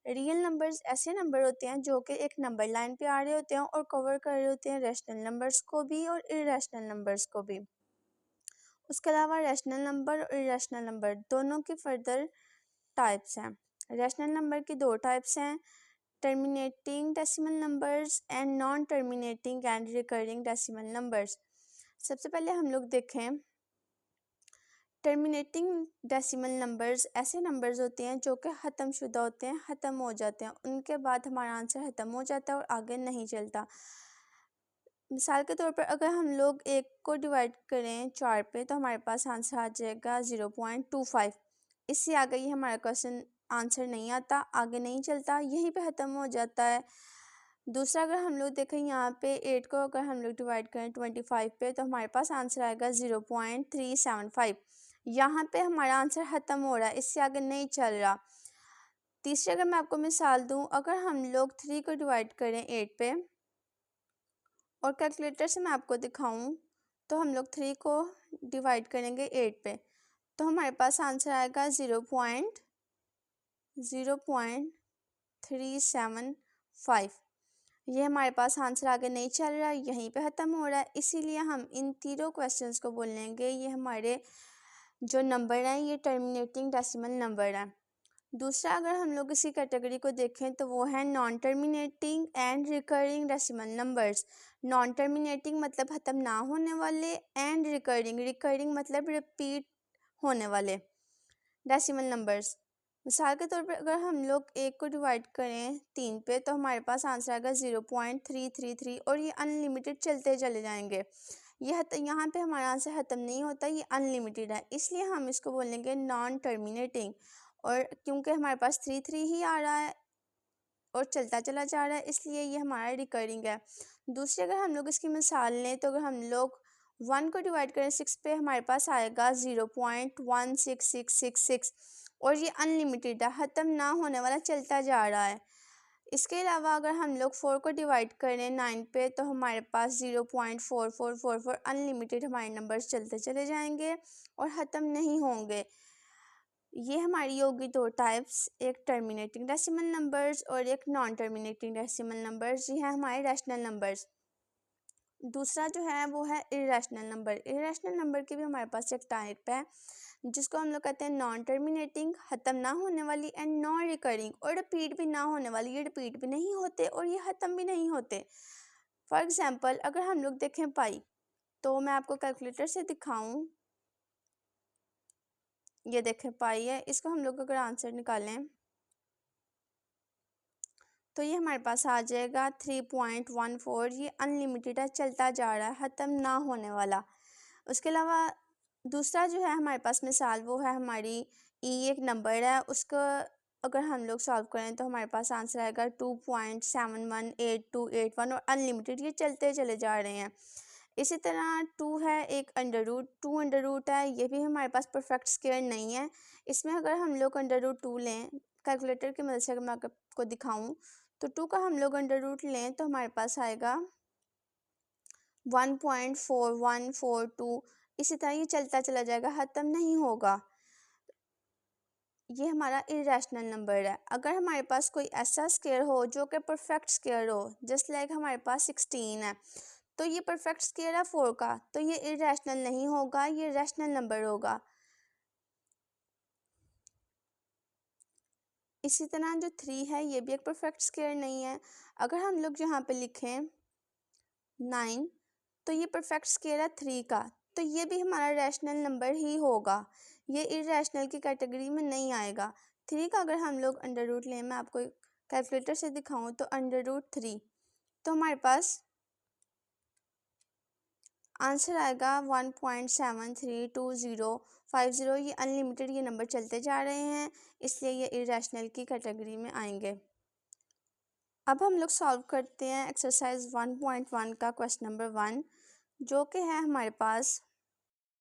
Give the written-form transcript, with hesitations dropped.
Real numbers ऐसे number होते हैं जो कि एक नंबर लाइन पे आ रहे होते हैं और कवर कर रहे होते हैं रैशनल नंबर्स को भी और इरेशनल नंबर्स को भी। उसके अलावा रैशनल नंबर और इरेशनल नंबर दोनों की फर्दर टाइप्स हैं। रैशनल नंबर की दो टाइप्स हैं, terminating decimal numbers and non terminating and recurring decimal numbers. सबसे पहले हम लोग देखें टर्मिनेटिंग डेसिमल नंबर्स ऐसे नंबर्स होते हैं जो कि ख़त्मशुदा होते हैं, ख़त्म हो जाते हैं, उनके बाद हमारा आंसर ख़त्म हो जाता है और आगे नहीं चलता। मिसाल के तौर पर अगर हम लोग एक को डिवाइड करें 4 पे तो हमारे पास आंसर आ जाएगा 0.25। इससे आगे ये हमारा क्वेश्चन आंसर नहीं आता, आगे नहीं चलता, यहीं पे ख़त्म हो जाता है। दूसरा अगर हम लोग देखें यहाँ पे 8 को अगर हम लोग डिवाइड करें 25 पे तो हमारे पास आंसर आएगा 0.375। यहाँ पे हमारा आंसर ख़त्म हो रहा है, इससे आगे नहीं चल रहा। तीसरी अगर मैं आपको मिसाल दूँ, अगर हम लोग 3 को डिवाइड करें 8 पे और कैलकुलेटर से मैं आपको दिखाऊं तो हम लोग 3 को डिवाइड करेंगे 8 पे तो हमारे पास आंसर आएगा 0.375। ये हमारे पास आंसर आगे नहीं चल रहा है, यहीं पे ख़त्म हो रहा है, इसीलिए हम इन तीनों क्वेश्चंस को बोलेंगे ये हमारे जो नंबर हैं ये टर्मिनेटिंग डेसिमल नंबर है। दूसरा अगर हम लोग इसी कैटेगरी को देखें तो वो है non terminating and recurring decimal numbers. Non terminating मतलब ख़त्म ना होने वाले, एंड रिकरिंग मतलब रिपीट होने वाले डेसिमल नंबर्स। मिसाल के तौर पर अगर हम लोग 1 को डिवाइड करें 3 पे तो हमारे पास आंसर आएगा 0.333 और ये अनलिमिटेड चलते चले जाएंगे। यहाँ पे हमारा आंसर ख़त्म नहीं होता, ये अनलिमिटेड है, इसलिए हम इसको बोलेंगे नॉन टर्मिनेटिंग। और क्योंकि हमारे पास 3 ही आ रहा है और चलता चला जा रहा है इसलिए ये हमारा रिकरिंग है। दूसरी अगर हम लोग इसकी मिसाल लें तो अगर हम लोग 1 को डिवाइड करें 6 पे हमारे पास आएगा 0.16666 और ये अनलिमिटेड है, ख़त्म ना होने वाला, चलता जा रहा है। इसके अलावा अगर हम लोग 4 को डिवाइड करें 9 पे तो हमारे पास 0.4444 अनलिमिटेड हमारे नंबर्स चलते चले जाएंगे और ख़त्म नहीं होंगे। ये हमारी होगी दो टाइप्स, एक टर्मिनेटिंग डेसिमल नंबर्स और एक नॉन टर्मिनेटिंग डेसिमल नंबर्स। ये है हमारे रैशनल नंबर्स। दूसरा जो है वो है इरेशनल नंबर। इरेशनल नंबर की भी हमारे पास एक टाइप है जिसको हम लोग कहते हैं नॉन टर्मिनेटिंग, ख़त्म ना होने वाली, एंड नॉन रिकरिंग और रिपीट भी ना होने वाली। ये रिपीट भी नहीं होते और ये ख़त्म भी नहीं होते। फॉर एग्ज़ाम्पल अगर हम लोग देखें पाई, तो मैं आपको कैलकुलेटर से दिखाऊं, ये देखें पाई है, इसको हम लोग अगर आंसर निकालें तो ये हमारे पास आ जाएगा 3.14। ये अनलिमिटेड है, चलता जा रहा है, ख़त्म ना होने वाला। उसके अलावा दूसरा जो है हमारे पास मिसाल वो है हमारी एक नंबर है, उसको अगर हम लोग सॉल्व करें तो हमारे पास आंसर आएगा 2.718281 और अनलिमिटेड, ये चलते चले जा रहे हैं। इसी तरह 2 है एक अंडर रूट है, ये भी हमारे पास परफेक्ट स्क्वायर नहीं है। इसमें अगर हम लोग अंडर रूट 2 लें, कैलकुलेटर की मदद से अगर मैं आपको दिखाऊं तो 2 का हम लोग अंडर रूट लें तो हमारे पास आएगा 1.4142। इसी तरह ये चलता चला जाएगा, ख़त्म नहीं होगा। ये हमारा इरेशनल नंबर है। अगर हमारे पास कोई ऐसा स्क्वायर हो जो कि परफेक्ट स्क्वायर हो, जस्ट लाइक हमारे पास 16 है, तो ये परफेक्ट स्क्वायर है 4 का, तो ये इरेशनल नहीं होगा, ये रैशनल नंबर होगा। इसी तरह जो 3 है ये भी एक परफेक्ट स्क्वायर नहीं है। अगर हम लोग यहाँ पे लिखें 9 तो ये परफेक्ट स्क्वायर है 3 का, तो ये भी हमारा रैशनल नंबर ही होगा, ये इरेशनल की कैटेगरी में नहीं आएगा। 3 का अगर हम लोग अंडर रूट लें, मैं आपको कैलकुलेटर से दिखाऊं तो अंडर रूट 3 तो हमारे पास आंसर आएगा 1.732050। ये अनलिमिटेड ये नंबर चलते जा रहे हैं, इसलिए ये इरेशनल की कैटेगरी में आएंगे। अब हम लोग सॉल्व करते हैं एक्सरसाइज 1.1 का क्वेश्चन नंबर 1, जो कि है हमारे पास